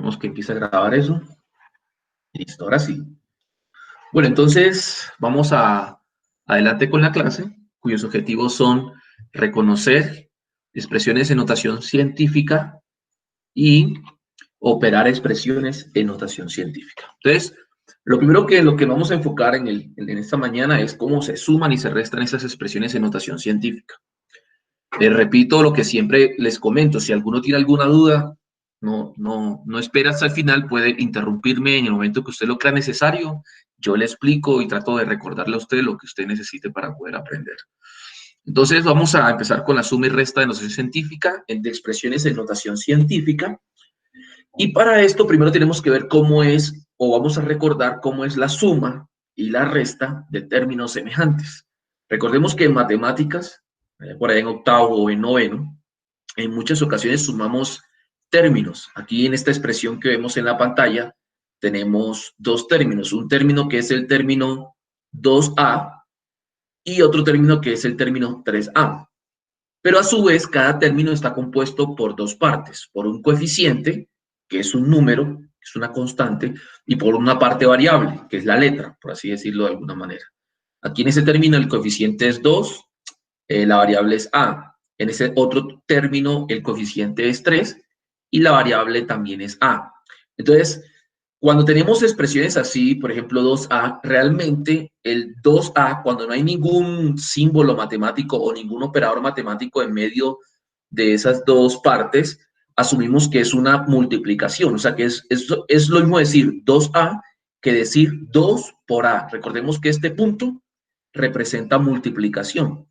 Esperemos que empiece a grabar eso. Listo, ahora sí. Bueno, entonces vamos adelante con la clase, cuyos objetivos son reconocer expresiones en notación científica y operar expresiones en notación científica. Entonces, lo que vamos a enfocar en esta mañana es cómo se suman y se restan esas expresiones en notación científica. Les repito lo que siempre les comento, si alguno tiene alguna duda, no espera hasta el final, puede interrumpirme en el momento que usted lo crea necesario, yo le explico y trato de recordarle a usted lo que usted necesite para poder aprender. Entonces vamos a empezar con la suma y resta de notación científica, de expresiones en notación científica, y para esto primero tenemos que ver cómo es, o vamos a recordar cómo es la suma y la resta de términos semejantes. Recordemos que en matemáticas, por ahí en octavo o en noveno, en muchas ocasiones sumamos términos. Aquí en esta expresión que vemos en la pantalla tenemos dos términos. Un término que es el término 2a y otro término que es el término 3a. Pero a su vez, cada término está compuesto por dos partes. Por un coeficiente, que es un número, que es una constante, y por una parte variable, que es la letra, por así decirlo de alguna manera. Aquí en ese término el coeficiente es 2, la variable es a. En ese otro término el coeficiente es 3 y la variable también es a. Entonces, cuando tenemos expresiones así, por ejemplo 2a, realmente el 2a, cuando no hay ningún símbolo matemático o ningún operador matemático en medio de esas dos partes, asumimos que es una multiplicación, o sea que es lo mismo decir 2a que decir 2 por a. Recordemos que este punto representa multiplicación.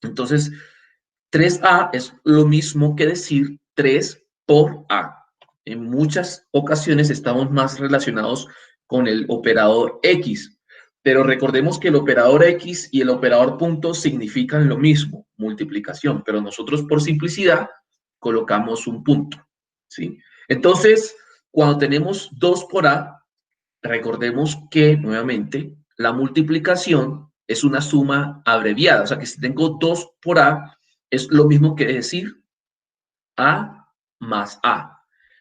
Entonces, 3a es lo mismo que decir 3 por a. En muchas ocasiones estamos más relacionados con el operador X, pero recordemos que el operador X y el operador punto significan lo mismo, multiplicación, pero nosotros por simplicidad colocamos un punto, ¿sí? Entonces, cuando tenemos 2 por a, recordemos que, nuevamente, la multiplicación es una suma abreviada, o sea que si tengo 2 por a, es lo mismo que decir a más a.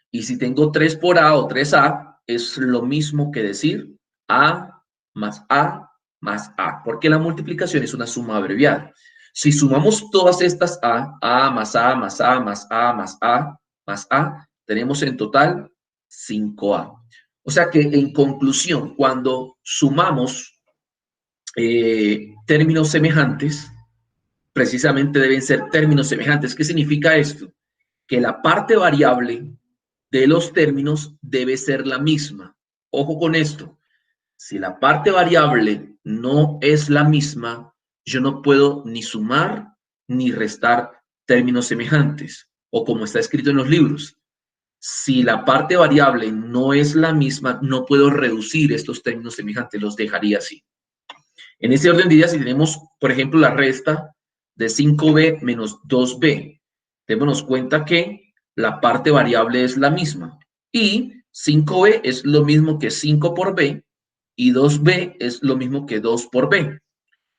Y si tengo 3 por a o 3a, es lo mismo que decir a más a más a, porque la multiplicación es una suma abreviada. Si sumamos todas estas a más a más a más a más a más a, tenemos en total 5a. O sea que en conclusión, cuando sumamos términos semejantes, precisamente deben ser términos semejantes. ¿Qué significa esto? Que la parte variable de los términos debe ser la misma. Ojo con esto. Si la parte variable no es la misma, yo no puedo ni sumar ni restar términos semejantes. O como está escrito en los libros, si la parte variable no es la misma, no puedo reducir estos términos semejantes, los dejaría así. En ese orden de ideas, si tenemos, por ejemplo, la resta de 5b menos 2b, démonos cuenta que la parte variable es la misma y 5b es lo mismo que 5 por b y 2b es lo mismo que 2 por b.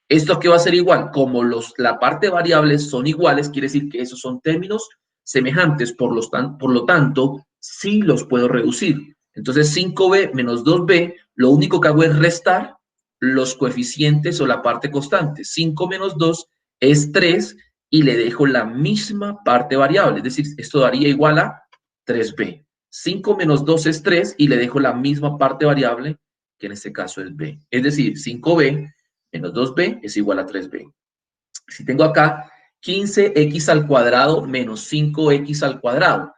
¿Esto qué va a ser igual? Como la parte variables son iguales, quiere decir que esos son términos semejantes, por lo tanto, sí los puedo reducir. Entonces, 5b menos 2b, lo único que hago es restar los coeficientes o la parte constante. 5 menos 2 es 3 y le dejo la misma parte variable, es decir, esto daría igual a 3b. 5 menos 2 es 3 y le dejo la misma parte variable, que en este caso es b. Es decir, 5b menos 2b es igual a 3b. Si tengo acá 15x al cuadrado menos 5x al cuadrado,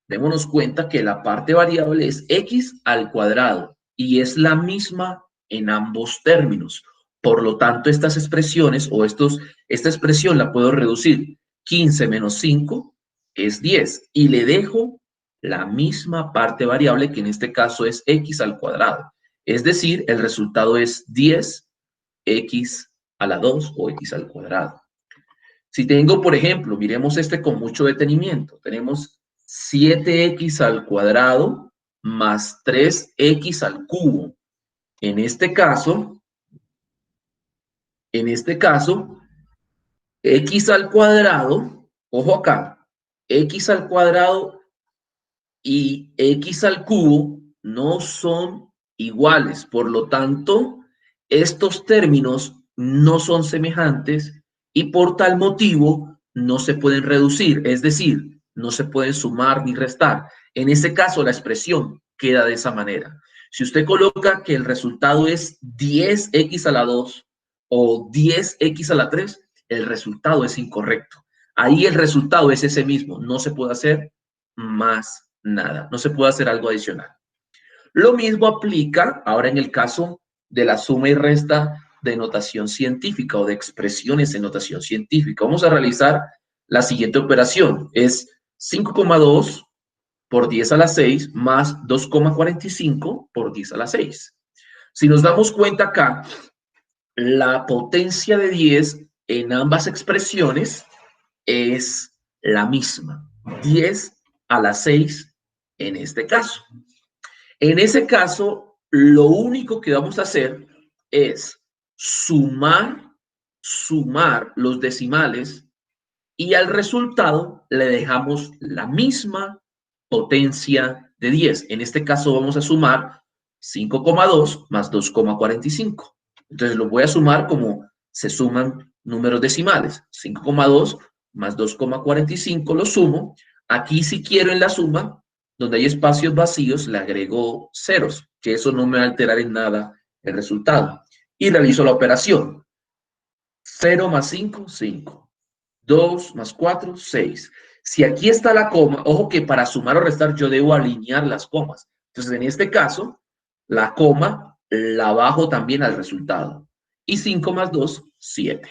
démonos cuenta que la parte variable es x al cuadrado y es la misma en ambos términos. Por lo tanto, estas expresiones o esta expresión la puedo reducir. 15 menos 5 es 10 y le dejo la misma parte variable que en este caso es x al cuadrado. Es decir, el resultado es 10x a la 2 o x al cuadrado. Si tengo, por ejemplo, miremos este con mucho detenimiento, tenemos 7x al cuadrado más 3x al cubo. En este caso, x al cuadrado, ojo acá, x al cuadrado y x al cubo no son iguales. Por lo tanto, estos términos no son semejantes y por tal motivo no se pueden reducir, es decir, no se pueden sumar ni restar. En este caso, la expresión queda de esa manera. Si usted coloca que el resultado es 10x a la 2 o 10x a la 3, el resultado es incorrecto. Ahí el resultado es ese mismo, no se puede hacer más nada, no se puede hacer algo adicional. Lo mismo aplica ahora en el caso de la suma y resta de notación científica o de expresiones en notación científica. Vamos a realizar la siguiente operación. Es 5,2 por 10 a la 6 más 2,45 por 10 a la 6. Si nos damos cuenta acá, la potencia de 10 en ambas expresiones es la misma. 10 a la 6 en este caso. En ese caso, lo único que vamos a hacer es sumar los decimales y al resultado le dejamos la misma potencia de 10. En este caso vamos a sumar 5,2 más 2,45. Entonces lo voy a sumar como se suman números decimales. 5,2 más 2,45 lo sumo. Aquí si quiero en la suma, donde hay espacios vacíos, le agrego ceros, que eso no me va a alterar en nada el resultado. Y realizo la operación. 0 más 5, 5. 2 más 4, 6. Si aquí está la coma, ojo que para sumar o restar yo debo alinear las comas. Entonces, en este caso, la coma la bajo también al resultado. Y 5 más 2, 7.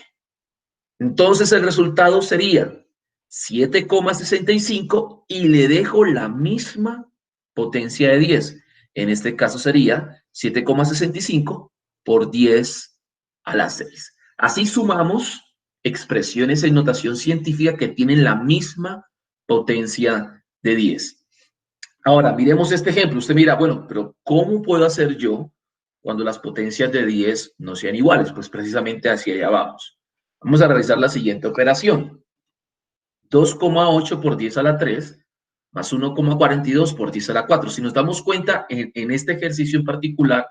Entonces, el resultado sería 7,65 y le dejo la misma potencia de 10. En este caso sería 7,65 por 10 a la 6. Así sumamos expresiones en notación científica que tienen la misma potencia de 10. Ahora, miremos este ejemplo. Usted mira, bueno, pero ¿cómo puedo hacer yo cuando las potencias de 10 no sean iguales? Pues precisamente hacia allá vamos. Vamos a realizar la siguiente operación. 2,8 por 10 a la 3 más 1,42 por 10 a la 4. Si nos damos cuenta, en este ejercicio en particular,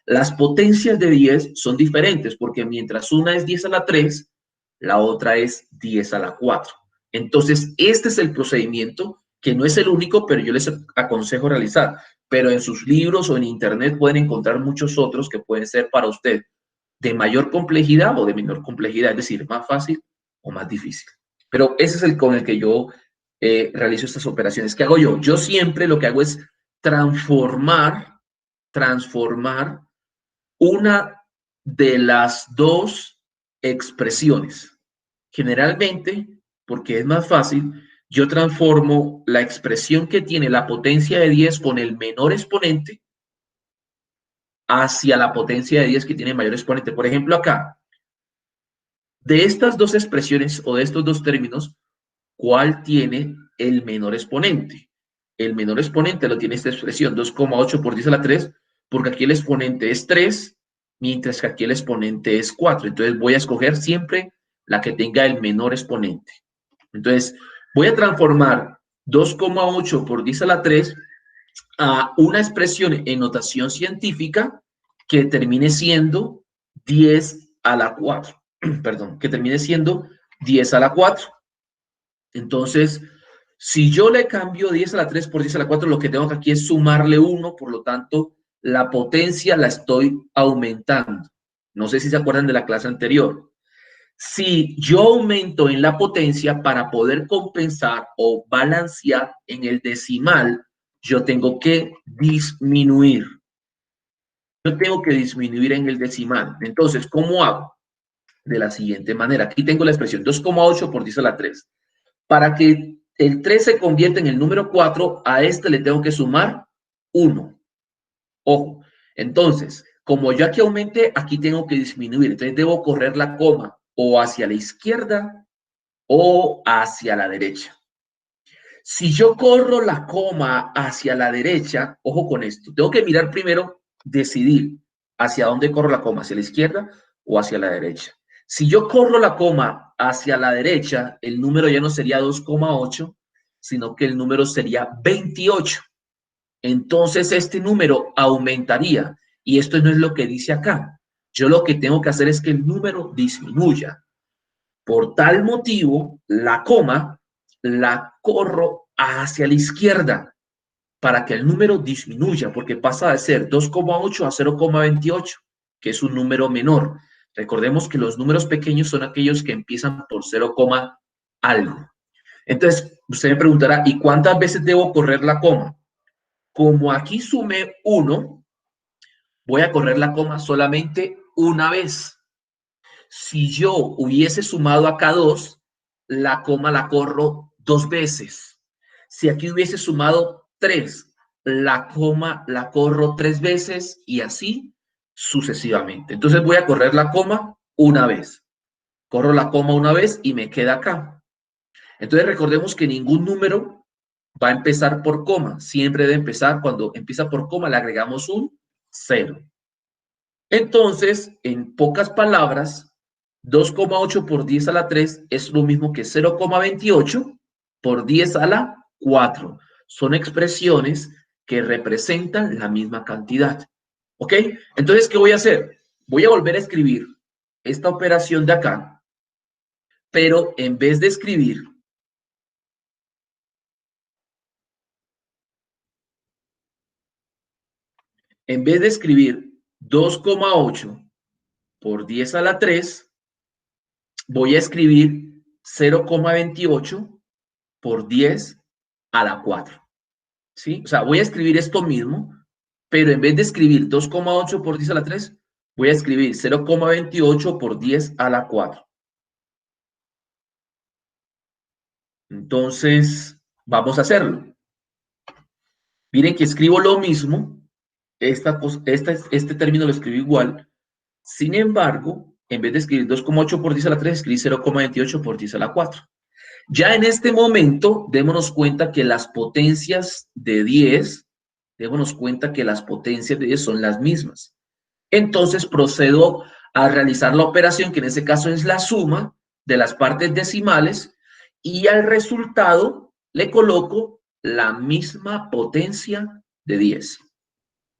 las potencias de 10 son diferentes porque mientras una es 10 a la 3, la otra es 10 a la 4. Entonces, este es el procedimiento que no es el único, pero yo les aconsejo realizar. Pero en sus libros o en internet pueden encontrar muchos otros que pueden ser para usted de mayor complejidad o de menor complejidad, es decir, más fácil o más difícil. Pero ese es el con el que yo realizo estas operaciones. ¿Qué hago yo? Yo siempre lo que hago es transformar una de las dos expresiones. Generalmente, porque es más fácil, yo transformo la expresión que tiene la potencia de 10 con el menor exponente hacia la potencia de 10 que tiene mayor exponente. Por ejemplo, acá, de estas dos expresiones o de estos dos términos, ¿cuál tiene el menor exponente? El menor exponente lo tiene esta expresión, 2,8 por 10 a la 3, porque aquí el exponente es 3, mientras que aquí el exponente es 4. Entonces voy a escoger siempre la que tenga el menor exponente. Entonces voy a transformar 2,8 por 10 a la 3 a una expresión en notación científica que termine siendo 10 a la 4. Perdón, que termine siendo 10 a la 4. Entonces, si yo le cambio 10 a la 3 por 10 a la 4, lo que tengo aquí es sumarle 1, por lo tanto, la potencia la estoy aumentando. No sé si se acuerdan de la clase anterior. Si yo aumento en la potencia para poder compensar o balancear en el decimal, yo tengo que disminuir. Yo tengo que disminuir en el decimal. Entonces, ¿cómo hago? De la siguiente manera. Aquí tengo la expresión 2,8 por 10 a la 3. Para que el 3 se convierta en el número 4, a este le tengo que sumar 1. Ojo. Entonces, como yo aquí aumenté, aquí tengo que disminuir. Entonces, debo correr la coma o hacia la izquierda o hacia la derecha. Si yo corro la coma hacia la derecha, ojo con esto, tengo que mirar primero, decidir hacia dónde corro la coma, hacia la izquierda o hacia la derecha. Si yo corro la coma hacia la derecha, el número ya no sería 2,8, sino que el número sería 28. Entonces este número aumentaría. Y esto no es lo que dice acá. Yo lo que tengo que hacer es que el número disminuya. Por tal motivo, la coma la corro hacia la izquierda para que el número disminuya, porque pasa de ser 2,8 a 0,28, que es un número menor. Recordemos que los números pequeños son aquellos que empiezan por 0, algo. Entonces, usted me preguntará, ¿y cuántas veces debo correr la coma? Como aquí sumé 1, voy a correr la coma solamente una vez. Si yo hubiese sumado acá 2, la coma la corro 2 veces. Si aquí hubiese sumado 3, la coma la corro 3 veces y así sucesivamente. Entonces voy a correr la coma una vez. Corro la coma una vez y me queda acá. Entonces recordemos que ningún número va a empezar por coma. Siempre debe empezar, cuando empieza por coma, le agregamos un 0. Entonces, en pocas palabras, 2,8 por 10 a la 3 es lo mismo que 0,28 por 10 a la 4. Son expresiones que representan la misma cantidad. ¿Ok? Entonces, ¿qué voy a hacer? Voy a volver a escribir esta operación de acá, pero en vez de escribir En vez de escribir 2,8 por 10 a la 3, voy a escribir 0,28 por 10 a la 4. ¿Sí? O sea, voy a escribir esto mismo, pero en vez de escribir 2,8 por 10 a la 3, voy a escribir 0,28 por 10 a la 4. Entonces, vamos a hacerlo. Miren que escribo lo mismo, este término lo escribo igual. Sin embargo, en vez de escribir 2,8 por 10 a la 3, escribí 0,28 por 10 a la 4. Ya en este momento, démonos cuenta que las potencias de 10, son las mismas. Entonces procedo a realizar la operación, que en este caso es la suma de las partes decimales, y al resultado le coloco la misma potencia de 10.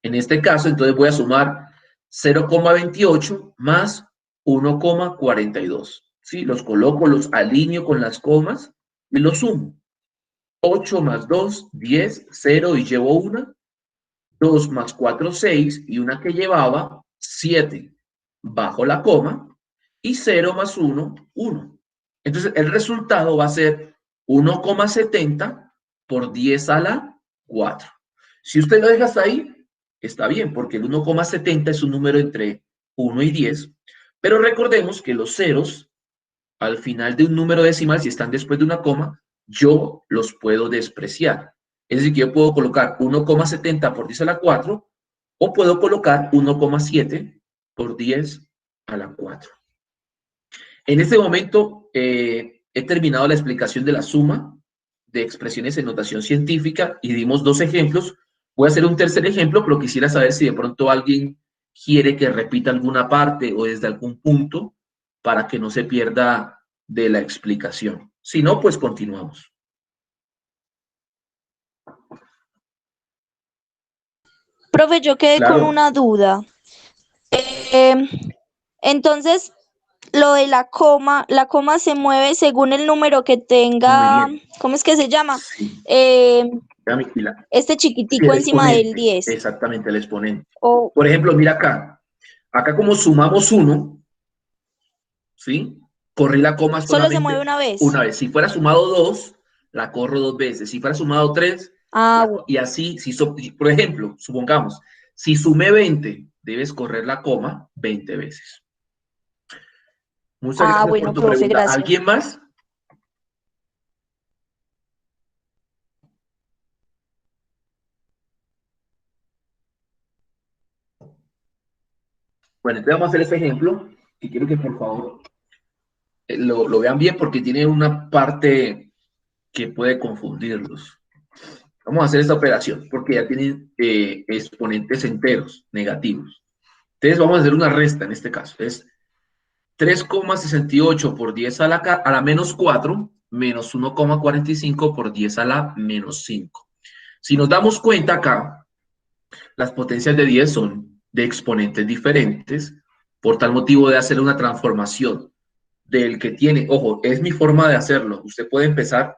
En este caso, entonces voy a sumar 0,28 más 1,42. ¿Sí? Los coloco, los alineo con las comas y los sumo. 8 más 2, 10, 0 y llevo una. 2 más 4, 6 y una que llevaba, 7. Bajo la coma y 0 más 1, 1. Entonces, el resultado va a ser 1,70 por 10 a la 4. Si usted lo deja hasta ahí, está bien, porque el 1,70 es un número entre 1 y 10, pero recordemos que los ceros, al final de un número decimal, si están después de una coma, yo los puedo despreciar. Es decir, que yo puedo colocar 1,70 por 10 a la 4 o puedo colocar 1,7 por 10 a la 4. En este momento he terminado la explicación de la suma de expresiones en notación científica y dimos 2 ejemplos. Voy a hacer un tercer ejemplo, pero quisiera saber si de pronto alguien quiere que repita alguna parte o desde algún punto para que no se pierda de la explicación. Si no, pues continuamos. Profe, yo quedé con Claro. una duda. Eh, entonces, lo de la coma se mueve según el número que Muy tenga, bien. ¿cómo es que se llama? Sí. Eh, Ya, Miquila. este Sí, chiquitico el encima del exponente. 10. Exactamente, el exponente. O, Por ejemplo, mira acá. Acá como sumamos 1, ¿sí? Corrí la coma solo se mueve solamente una vez. una vez. Si fuera sumado 2, la corro 2 veces. Si fuera sumado 3, Ah, y así, por ejemplo, supongamos, si sumé 20, debes correr la coma 20 veces. Muchas gracias por bueno, tu profe, pregunta. gracias. ¿Alguien más? Bueno, entonces vamos a hacer este ejemplo y quiero que por favor lo vean bien porque tiene una parte que puede confundirlos. Vamos a hacer esta operación porque ya tienen exponentes enteros negativos. Entonces vamos a hacer una resta en este caso. Es 3,68 por 10 a la menos 4 menos 1,45 por 10 a la menos 5. Si nos damos cuenta acá, las potencias de 10 son de exponentes diferentes, por tal motivo de hacer una transformación del que tiene, ojo, es mi forma de hacerlo, usted puede empezar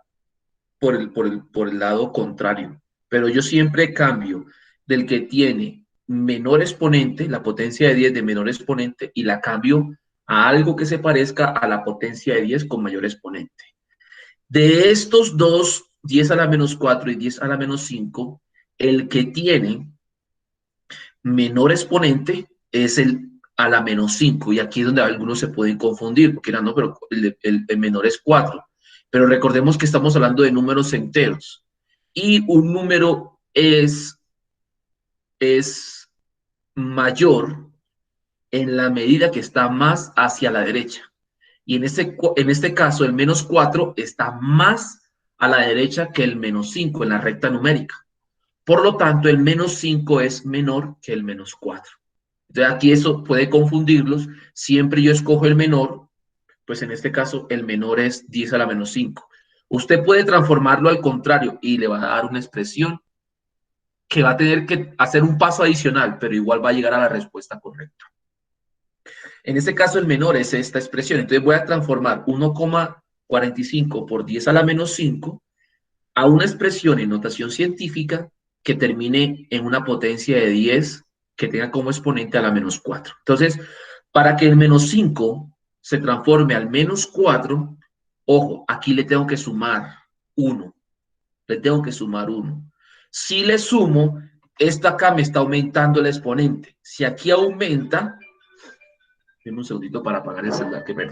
por el lado contrario, pero yo siempre cambio del que tiene menor exponente, la potencia de 10 de menor exponente, y la cambio a algo que se parezca a la potencia de 10 con mayor exponente. De estos dos, 10 a la menos 4 y 10 a la menos 5, el que tiene menor exponente es el a la menos 5, y aquí es donde algunos se pueden confundir, porque no, pero el menor es 4. Pero recordemos que estamos hablando de números enteros, y un número es mayor en la medida que está más hacia la derecha. Y en este caso, el menos 4 está más a la derecha que el menos 5 en la recta numérica. Por lo tanto, el menos 5 es menor que el menos 4. Entonces, aquí eso puede confundirlos. Siempre yo escojo el menor, pues en este caso el menor es 10 a la menos 5. Usted puede transformarlo al contrario y le va a dar una expresión que va a tener que hacer un paso adicional, pero igual va a llegar a la respuesta correcta. En este caso, el menor es esta expresión. Entonces voy a transformar 1,45 por 10 a la menos 5 a una expresión en notación científica que termine en una potencia de 10 que tenga como exponente a la menos 4. Entonces, para que el menos 5 se transforme al menos 4, ojo, aquí le tengo que sumar 1. Le tengo que sumar 1. Si le sumo, esto acá me está aumentando el exponente. Si aquí aumenta, denme un segundito para apagar el celular que me...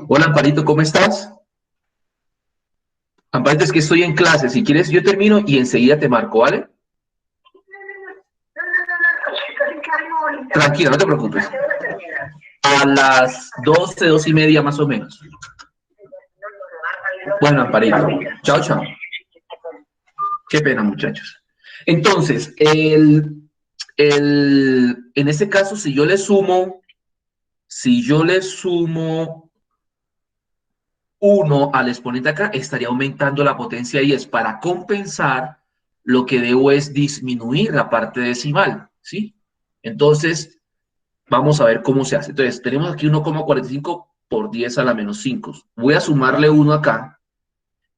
Hola, Amparito, ¿cómo estás? Amparito, es que estoy en clase. Si quieres, yo termino y enseguida te marco, ¿vale? Tranquila, no te preocupes. A las 12, 2:30 más o menos. Bueno, Amparito. Chao, chao. Qué pena, muchachos. Entonces, en este caso, si yo le sumo 1 al exponente acá, estaría aumentando la potencia 10. Para compensar, lo que debo es disminuir la parte decimal, ¿sí? Entonces, vamos a ver cómo se hace. Entonces, tenemos aquí 1,45 por 10 a la menos 5. Voy a sumarle 1 acá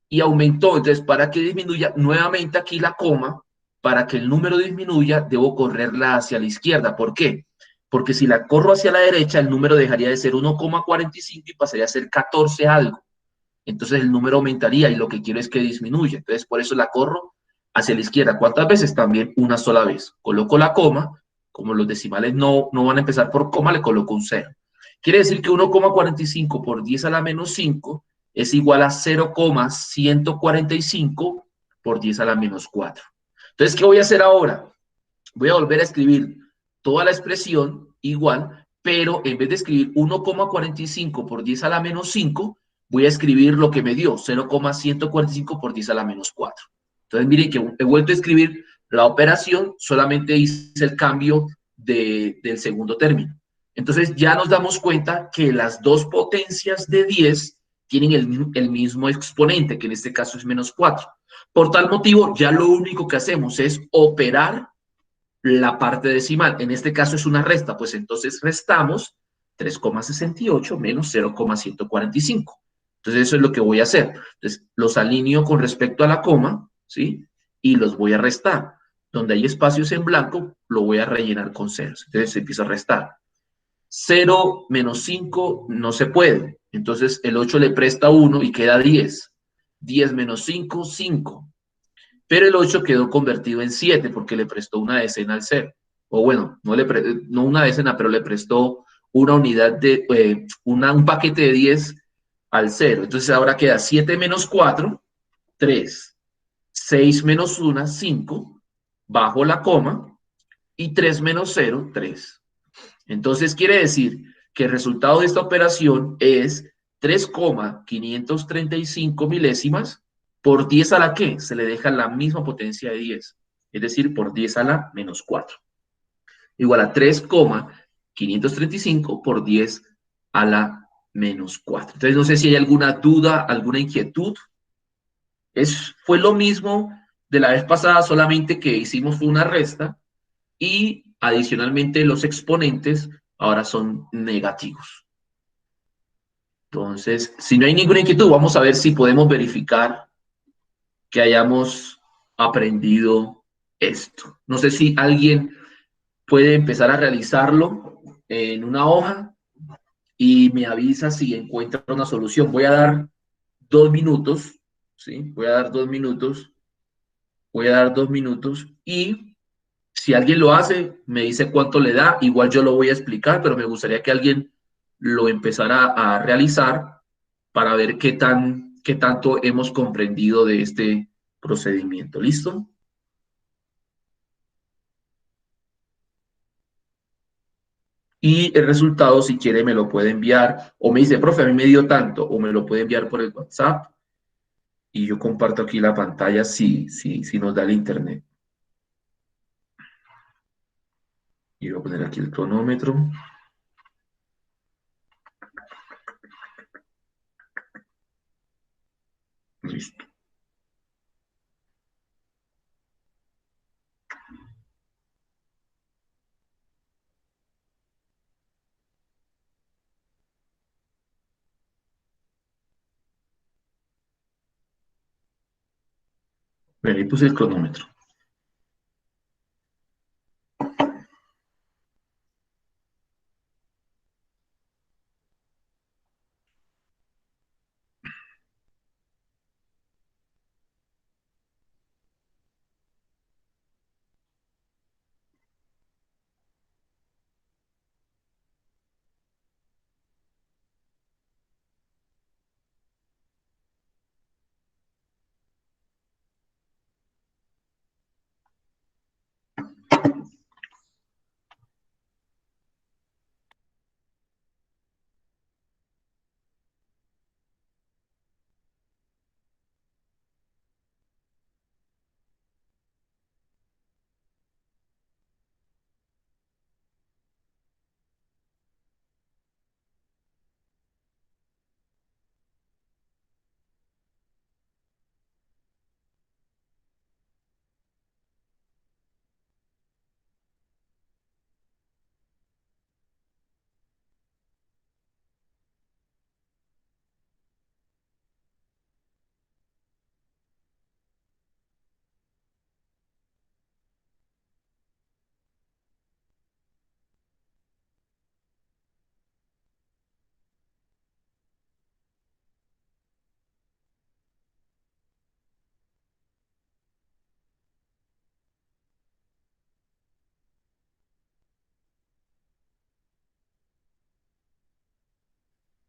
y aumentó. Entonces, para que disminuya, nuevamente aquí la coma, para que el número disminuya, debo correrla hacia la izquierda. ¿Por qué? Porque si la corro hacia la derecha, el número dejaría de ser 1,45 y pasaría a ser 14 algo. Entonces el número aumentaría y lo que quiero es que disminuya. Entonces por eso la corro hacia la izquierda. ¿Cuántas veces? También una sola vez. Coloco la coma, como los decimales no van a empezar por coma, le coloco un 0. Quiere decir que 1,45 por 10 a la menos 5 es igual a 0,145 por 10 a la menos 4. Entonces, ¿qué voy a hacer ahora? Voy a volver a escribir toda la expresión igual, pero en vez de escribir 1,45 por 10 a la menos 5, voy a escribir lo que me dio, 0,145 por 10 a la menos 4. Entonces, miren que he vuelto a escribir la operación, solamente hice el cambio del segundo término. Entonces, ya nos damos cuenta que las dos potencias de 10 tienen el mismo exponente, que en este caso es menos 4. Por tal motivo, ya lo único que hacemos es operar la parte decimal. En este caso es una resta, pues entonces restamos 3,68 menos 0,145. Entonces eso es lo que voy a hacer. Entonces los alineo con respecto a la coma, ¿sí? Y los voy a restar. Donde hay espacios en blanco, lo voy a rellenar con ceros. Entonces empiezo a restar. 0 menos 5 no se puede. Entonces el 8 le presta 1 y queda 10. 10 menos 5, 5. Pero el 8 quedó convertido en 7 porque le prestó una decena al 0. O bueno, no una decena, pero le prestó una unidad de, un paquete de 10 al 0. Entonces ahora queda 7 menos 4, 3. 6 menos 1, 5. Bajo la coma. Y 3 menos 0, 3. Entonces quiere decir que el resultado de esta operación es 3,535 milésimas por 10 a la que se le deja la misma potencia de 10, es decir, por 10 a la menos 4. igual a 3,535 por 10 a la menos 4. Entonces, no sé si hay alguna duda, alguna inquietud. Fue lo mismo de la vez pasada, solamente que hicimos una resta y adicionalmente los exponentes ahora son negativos. Entonces, si no hay ninguna inquietud, vamos a ver si podemos verificar que hayamos aprendido esto. No sé si alguien puede empezar a realizarlo en una hoja y me avisa si encuentra una solución. Voy a dar 2 minutos, ¿sí? Voy a dar 2 minutos. Voy a dar 2 minutos y si alguien lo hace, me dice cuánto le da. Igual yo lo voy a explicar, pero me gustaría que alguien lo empezara a realizar para ver qué tanto hemos comprendido de este procedimiento. ¿Listo? Y el resultado, si quiere, me lo puede enviar o me dice, profe, a mí me dio tanto, o me lo puede enviar por el WhatsApp y yo comparto aquí la pantalla si nos da el internet. Y voy a poner aquí el cronómetro. Listo. Bueno, ahí puse el cronómetro.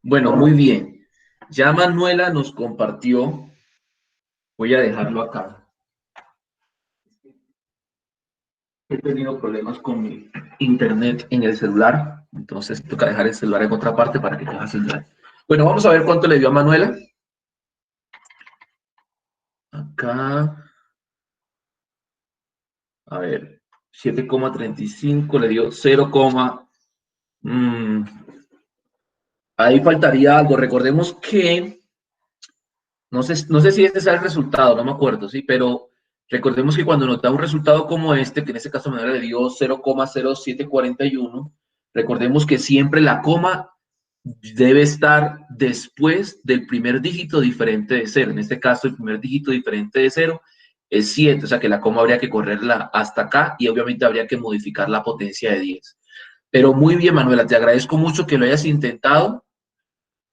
Bueno, muy bien. Ya Manuela nos compartió, voy a dejarlo acá. He tenido problemas con mi internet en el celular, entonces toca dejar el celular en otra parte para que tenga señal. Bueno, vamos a ver cuánto le dio a Manuela. Acá, a ver, 7,35 le dio 0, ahí faltaría algo. Recordemos que no sé si este sea el resultado, no me acuerdo, ¿sí? Pero recordemos que cuando nos da un resultado como este, que en este caso me le dio 0,0741, recordemos que siempre la coma debe estar después del primer dígito diferente de 0. En este caso, el primer dígito diferente de 0 es 7, o sea que la coma habría que correrla hasta acá y obviamente habría que modificar la potencia de 10. Pero muy bien, Manuela, te agradezco mucho que lo hayas intentado.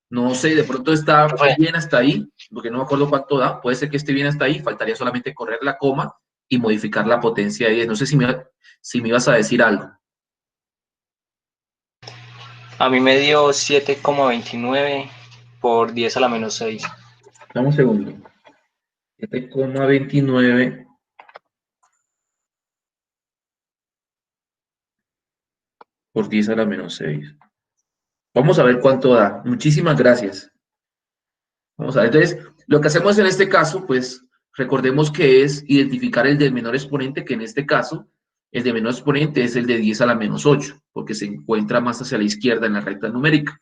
No sé, de pronto está bien hasta ahí, porque no me acuerdo cuánto da. Puede ser que esté bien hasta ahí. Faltaría solamente correr la coma y modificar la potencia de 10. No sé si me ibas a decir algo. A mí me dio 7,29 por 10 a la menos 6. Dame un segundo. 7,29 por 10 a la menos 6. Vamos a ver cuánto da. Muchísimas gracias. Vamos a ver. Entonces, lo que hacemos en este caso, pues, recordemos que es identificar el del menor exponente, que en este caso El de menor exponente es el de 10 a la menos 8, porque se encuentra más hacia la izquierda en la recta numérica.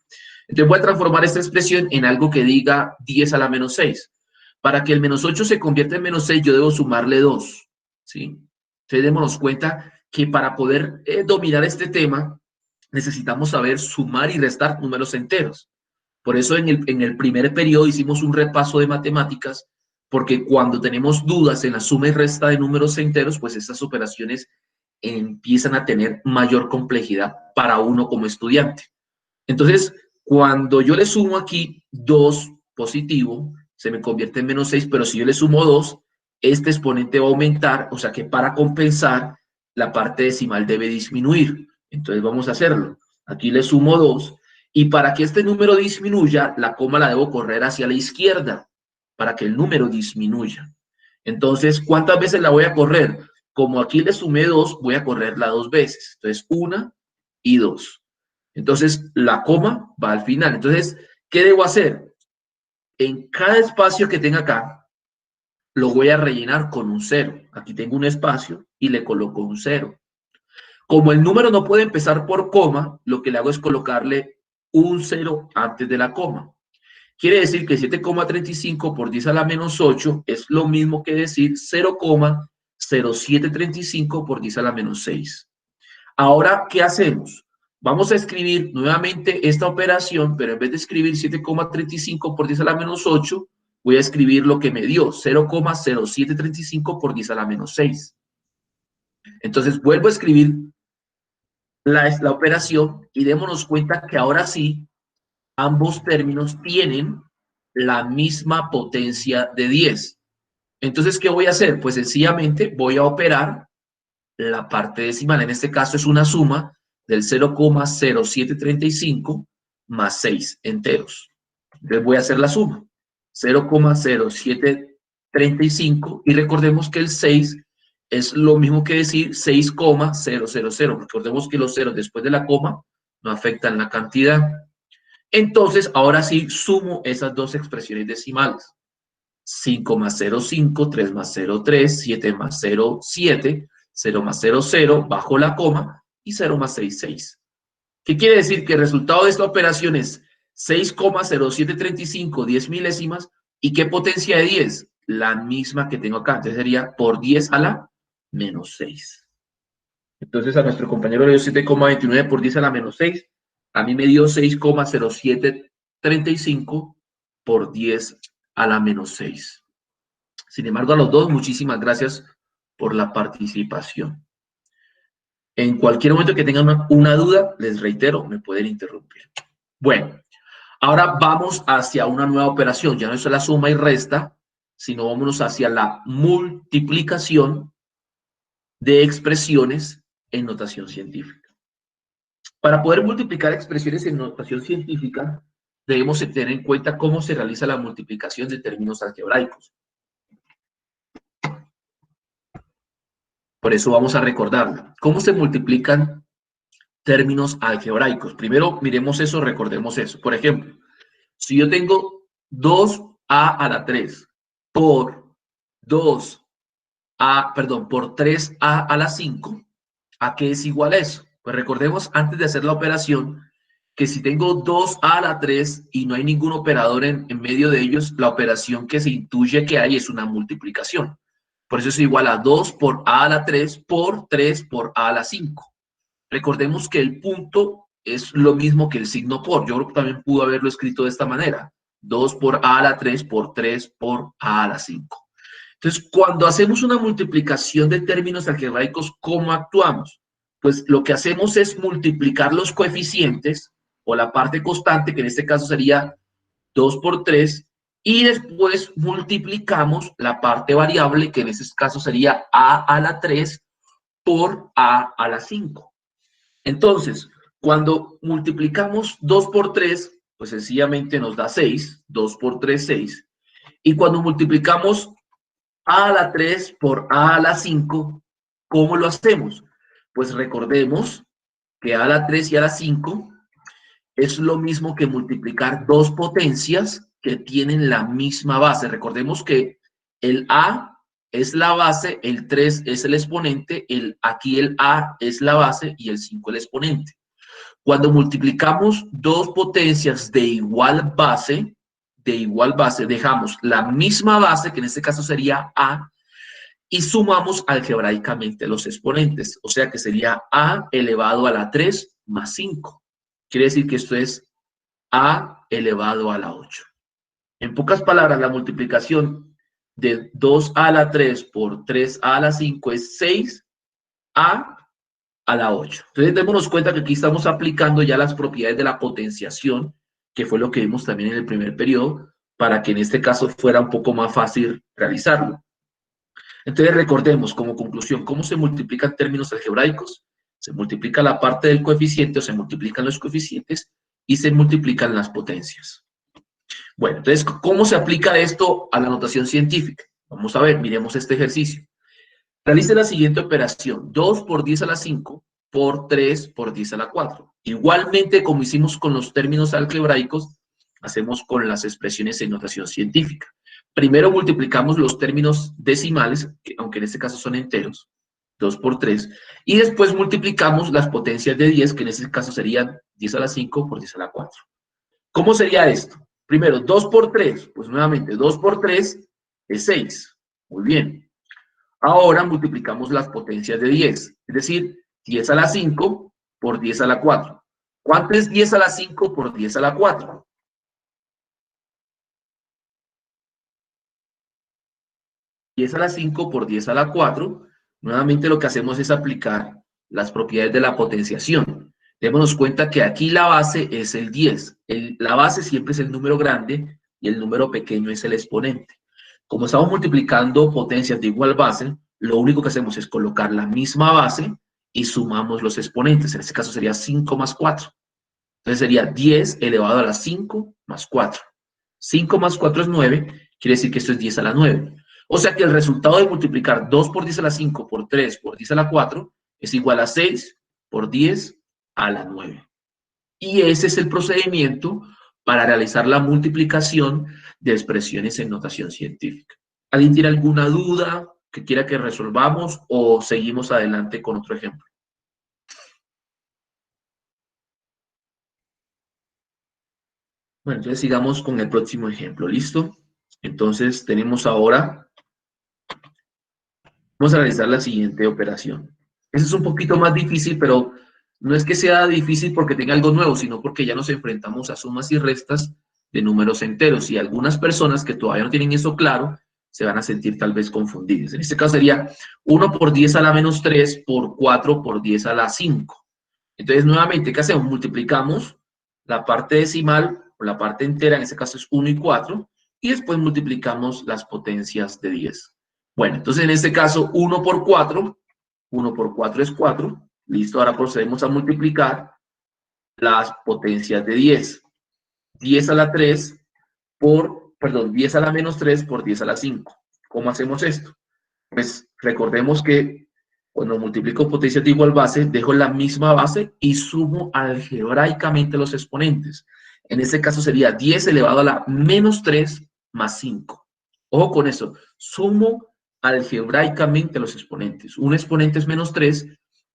Entonces voy a transformar esta expresión en algo que diga 10 a la menos 6. Para que el menos 8 se convierta en menos 6, yo debo sumarle 2, ¿sí? Entonces démonos cuenta que para poder dominar este tema, necesitamos saber sumar y restar números enteros. Por eso en el primer periodo hicimos un repaso de matemáticas, porque cuando tenemos dudas en la suma y resta de números enteros, pues estas operaciones empiezan a tener mayor complejidad para uno como estudiante. Entonces, cuando yo le sumo aquí 2 positivo, se me convierte en menos 6, pero si yo le sumo 2, este exponente va a aumentar, o sea que para compensar, la parte decimal debe disminuir. Entonces vamos a hacerlo. Aquí le sumo 2, y para que este número disminuya, la coma la debo correr hacia la izquierda, para que el número disminuya. Entonces, ¿cuántas veces la voy a correr? Como aquí le sumé 2, voy a correrla 2 veces. Entonces, 1 y 2. Entonces, la coma va al final. Entonces, ¿qué debo hacer? En cada espacio que tenga acá, lo voy a rellenar con un 0. Aquí tengo un espacio y le coloco un 0. Como el número no puede empezar por coma, lo que le hago es colocarle un 0 antes de la coma. Quiere decir que 7,35 por 10 a la menos 8 es lo mismo que decir 0,0735 por 10 a la menos 6. Ahora, ¿qué hacemos? Vamos a escribir nuevamente esta operación, pero en vez de escribir 7,35 por 10 a la menos 8, voy a escribir lo que me dio, 0,0735 por 10 a la menos 6. Entonces, vuelvo a escribir la operación y démonos cuenta que ahora sí, ambos términos tienen la misma potencia de 10. Entonces, ¿qué voy a hacer? Pues sencillamente voy a operar la parte decimal. En este caso es una suma del 0,0735 más 6 enteros. Entonces voy a hacer la suma. 0,0735 y recordemos que el 6 es lo mismo que decir 6,000. Recordemos que los ceros después de la coma no afectan la cantidad. Entonces, ahora sí sumo esas dos expresiones decimales. 5 más 0,5, 3 más 0,3, 7 más 0,7, 0 más 0,0, bajo la coma, y 0 más 6,6. ¿Qué quiere decir? Que el resultado de esta operación es 6,0735, 10 milésimas, ¿y qué potencia de 10? La misma que tengo acá, entonces sería por 10 a la menos 6. Entonces a nuestro compañero le dio 7,29 por 10 a la menos 6, a mí me dio 6,0735 por 10 a la menos 6. Sin embargo, a los dos, muchísimas gracias por la participación. En cualquier momento que tengan una duda, les reitero, me pueden interrumpir. Bueno, ahora vamos hacia una nueva operación. Ya no es la suma y resta, sino vámonos hacia la multiplicación de expresiones en notación científica. Para poder multiplicar expresiones en notación científica, debemos tener en cuenta cómo se realiza la multiplicación de términos algebraicos. Por eso vamos a recordarla. ¿Cómo se multiplican términos algebraicos? Primero miremos eso, recordemos eso. Por ejemplo, si yo tengo 2a a la 3 por 3a a la 5, ¿a qué es igual eso? Pues recordemos antes de hacer la operación que si tengo 2a a la 3 y no hay ningún operador en medio de ellos, la operación que se intuye que hay es una multiplicación. Por eso es igual a 2 por a la 3 por 3 por a la 5. Recordemos que el punto es lo mismo que el signo por. Yo creo que también pudo haberlo escrito de esta manera. 2 por a la 3 por 3 por a la 5. Entonces, cuando hacemos una multiplicación de términos algebraicos, ¿cómo actuamos? Pues lo que hacemos es multiplicar los coeficientes o la parte constante, que en este caso sería 2 por 3, y después multiplicamos la parte variable, que en este caso sería a a la 3 por a a la 5. Entonces, cuando multiplicamos 2 por 3, pues sencillamente nos da 6, 2 por 3, 6. Y cuando multiplicamos a a la 3 por a a la 5, ¿cómo lo hacemos? Pues recordemos que a la 3 y a la 5 es lo mismo que multiplicar dos potencias que tienen la misma base. Recordemos que el a es la base, el 3 es el exponente, aquí el A es la base y el 5 el exponente. Cuando multiplicamos dos potencias de igual base, dejamos la misma base, que en este caso sería A, y sumamos algebraicamente los exponentes. O sea que sería A elevado a la 3 más 5. Quiere decir que esto es A elevado a la 8. En pocas palabras, la multiplicación de 2a a la 3 por 3a a la 5 es 6a a la 8. Entonces, démonos cuenta que aquí estamos aplicando ya las propiedades de la potenciación, que fue lo que vimos también en el primer periodo, para que en este caso fuera un poco más fácil realizarlo. Entonces, recordemos como conclusión, ¿cómo se multiplican términos algebraicos? Se multiplica la parte del coeficiente o se multiplican los coeficientes y se multiplican las potencias. Bueno, entonces, ¿cómo se aplica esto a la notación científica? Vamos a ver, miremos este ejercicio. Realice la siguiente operación, 2 por 10 a la 5 por 3 por 10 a la 4. Igualmente, como hicimos con los términos algebraicos, hacemos con las expresiones en notación científica. Primero multiplicamos los términos decimales, que aunque en este caso son enteros, 2 por 3, y después multiplicamos las potencias de 10, que en este caso serían 10 a la 5 por 10 a la 4. ¿Cómo sería esto? Primero, 2 por 3, pues nuevamente 2 por 3 es 6. Muy bien. Ahora multiplicamos las potencias de 10, es decir, 10 a la 5 por 10 a la 4. ¿Cuánto es 10 a la 5 por 10 a la 4? 10 a la 5 por 10 a la 4, nuevamente lo que hacemos es aplicar las propiedades de la potenciación. Démonos cuenta que aquí la base es el 10. La base siempre es el número grande y el número pequeño es el exponente. Como estamos multiplicando potencias de igual base, lo único que hacemos es colocar la misma base y sumamos los exponentes. En este caso sería 5 más 4. Entonces sería 10 elevado a la 5 más 4. 5 más 4 es 9, quiere decir que esto es 10 a la 9. O sea que el resultado de multiplicar 2 por 10 a la 5 por 3 por 10 a la 4 es igual a 6 por 10 a la 9. Y ese es el procedimiento para realizar la multiplicación de expresiones en notación científica. ¿Alguien tiene alguna duda que quiera que resolvamos o seguimos adelante con otro ejemplo? Bueno, entonces sigamos con el próximo ejemplo, ¿listo? Entonces tenemos ahora, vamos a realizar la siguiente operación. Eso es un poquito más difícil, pero no es que sea difícil porque tenga algo nuevo, sino porque ya nos enfrentamos a sumas y restas de números enteros y algunas personas que todavía no tienen eso claro se van a sentir tal vez confundidas. En este caso sería 1 por 10 a la menos 3 por 4 por 10 a la 5. Entonces, nuevamente, ¿qué hacemos? Multiplicamos la parte decimal o la parte entera, en este caso es 1 y 4, y después multiplicamos las potencias de 10. Bueno, entonces en este caso 1 por 4 es 4. Listo, ahora procedemos a multiplicar las potencias de 10. 10 a la 3 10 a la menos 3 por 10 a la 5. ¿Cómo hacemos esto? Pues recordemos que cuando multiplico potencias de igual base, dejo la misma base y sumo algebraicamente los exponentes. En este caso sería 10 elevado a la menos 3 más 5. Ojo con eso, sumo algebraicamente los exponentes. Un exponente es menos 3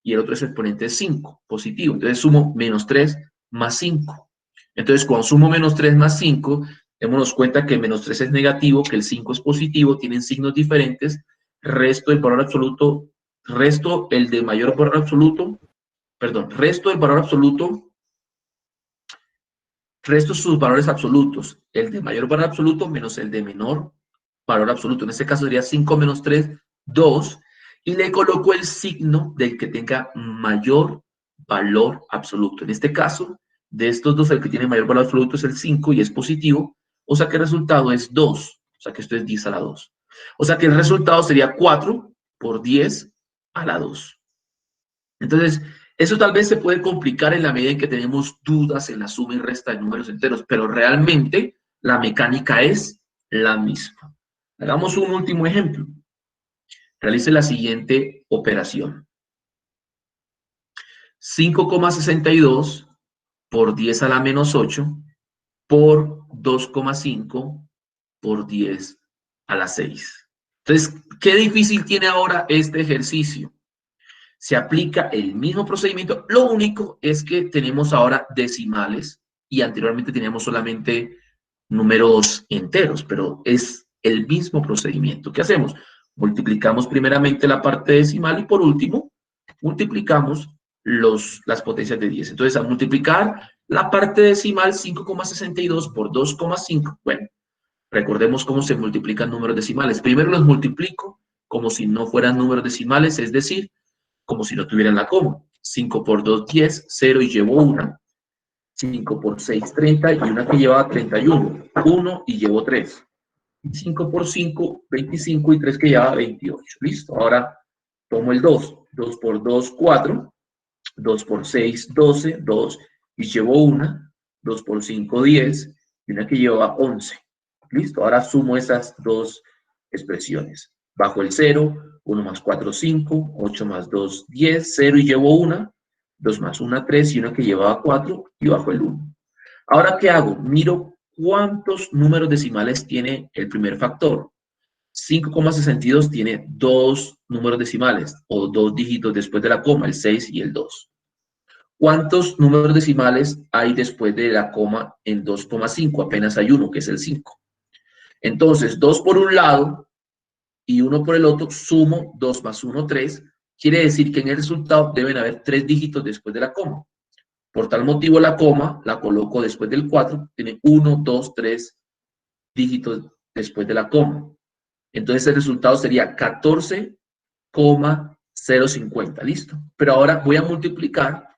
y el otro exponente es 5, positivo. Entonces sumo menos 3 más 5. Entonces cuando sumo menos 3 más 5, démonos cuenta que el menos 3 es negativo, que el 5 es positivo, tienen signos diferentes. Resto el valor absoluto, resto el de mayor valor absoluto, perdón, resto el valor absoluto, resto sus valores absolutos, el de mayor valor absoluto menos el de menor valor absoluto. En este caso sería 5 menos 3, 2, y le coloco el signo del que tenga mayor valor absoluto. En este caso, de estos dos, el que tiene mayor valor absoluto es el 5 y es positivo, o sea que el resultado es 2, o sea que esto es 10 a la 2. O sea que el resultado sería 4 por 10 a la 2. Entonces, eso tal vez se puede complicar en la medida en que tenemos dudas en la suma y resta de números enteros, pero realmente la mecánica es la misma. Hagamos un último ejemplo. Realice la siguiente operación. 5,62 por 10 a la menos 8 por 2,5 por 10 a la 6. Entonces, ¿qué difícil tiene ahora este ejercicio? Se aplica el mismo procedimiento, lo único es que tenemos ahora decimales y anteriormente teníamos solamente números enteros, pero es el mismo procedimiento. ¿Qué hacemos? Multiplicamos primeramente la parte decimal y por último multiplicamos las potencias de 10. Entonces, al multiplicar la parte decimal 5,62 por 2,5, bueno, recordemos cómo se multiplican números decimales. Primero los multiplico como si no fueran números decimales, es decir, como si no tuvieran la coma. 5 por 2, 10, 0 y llevo 1. 5 por 6, 30 y una que llevaba 31. 1 y llevo 3. 5 por 5, 25 y 3 que llevaba 28. Listo. Ahora tomo el 2. 2 por 2, 4. 2 por 6, 12. 2 y llevo 1. 2 por 5, 10 y una que lleva 11. Listo. Ahora sumo esas dos expresiones. Bajo el 0, 1 más 4, 5. 8 más 2, 10. 0 y llevo 1. 2 más 1, 3 y una que llevaba 4 y bajo el 1. Ahora, ¿qué hago? Miro cuántos números decimales tiene el primer factor. 5,62 tiene dos números decimales o dos dígitos después de la coma, el 6 y el 2. ¿Cuántos números decimales hay después de la coma en 2,5? Apenas hay uno, que es el 5. Entonces, 2 por un lado y 1 por el otro, sumo 2 más 1, 3. Quiere decir que en el resultado deben haber 3 dígitos después de la coma. Por tal motivo, la coma la coloco después del 4. Tiene 1, 2, 3 dígitos después de la coma. Entonces, el resultado sería 14,050. ¿Listo? Pero ahora voy a multiplicar